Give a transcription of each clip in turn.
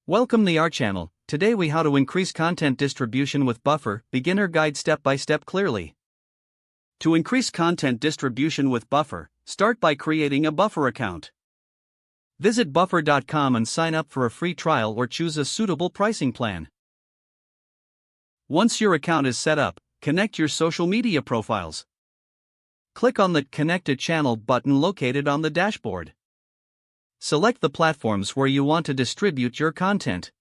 Welcome to our channel. Today we how to increase content distribution with Buffer, beginner guide step by step clearly. To increase content distribution with Buffer, start by creating a Buffer account. Visit buffer.com and sign up for a free trial or choose a suitable pricing plan. Once your account is set up, connect your social media profiles. Click on the Connect a Channel button located on the dashboard. Select the platforms where you want to distribute your content.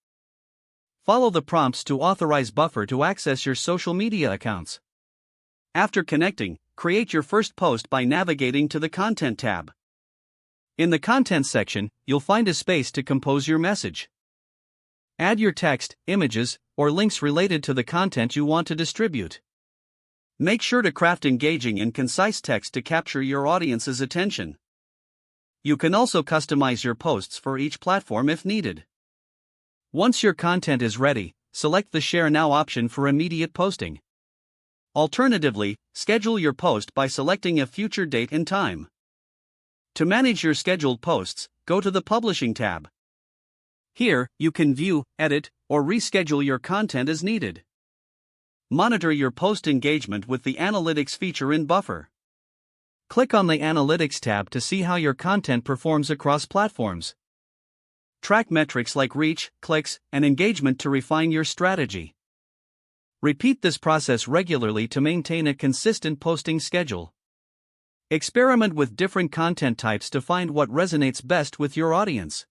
Follow the prompts to authorize Buffer to access your social media accounts. After connecting, create your first post by navigating to the Content tab. In the Content section, you'll find a space to compose your message. Add your text, images, or links related to the content you want to distribute. Make sure to craft engaging and concise text to capture your audience's attention. You can also customize your posts for each platform if needed. Once your content is ready, select the Share Now option for immediate posting. Alternatively, schedule your post by selecting a future date and time. To manage your scheduled posts, go to the Publishing tab. Here, you can view, edit, or reschedule your content as needed. Monitor your post engagement with the Analytics feature in Buffer. Click on the Analytics tab to see how your content performs across platforms. Track metrics like reach, clicks, and engagement to refine your strategy. Repeat this process regularly to maintain a consistent posting schedule. Experiment with different content types to find what resonates best with your audience.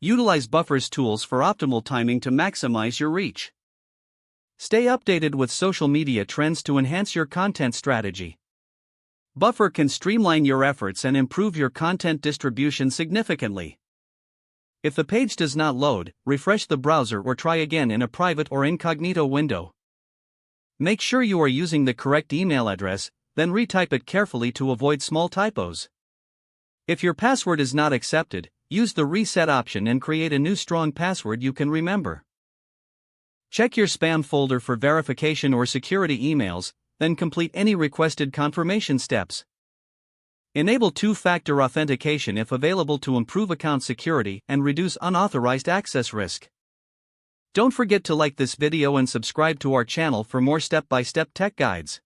Utilize Buffer's tools for optimal timing to maximize your reach. Stay updated with social media trends to enhance your content strategy. Buffer can streamline your efforts and improve your content distribution significantly. If the page does not load, refresh the browser or try again in a private or incognito window. Make sure you are using the correct email address, then retype it carefully to avoid small typos. If your password is not accepted, use the reset option and create a new strong password you can remember. Check your spam folder for verification or security emails, then complete any requested confirmation steps. Enable two-factor authentication if available to improve account security and reduce unauthorized access risk. Don't forget to like this video and subscribe to our channel for more step-by-step tech guides.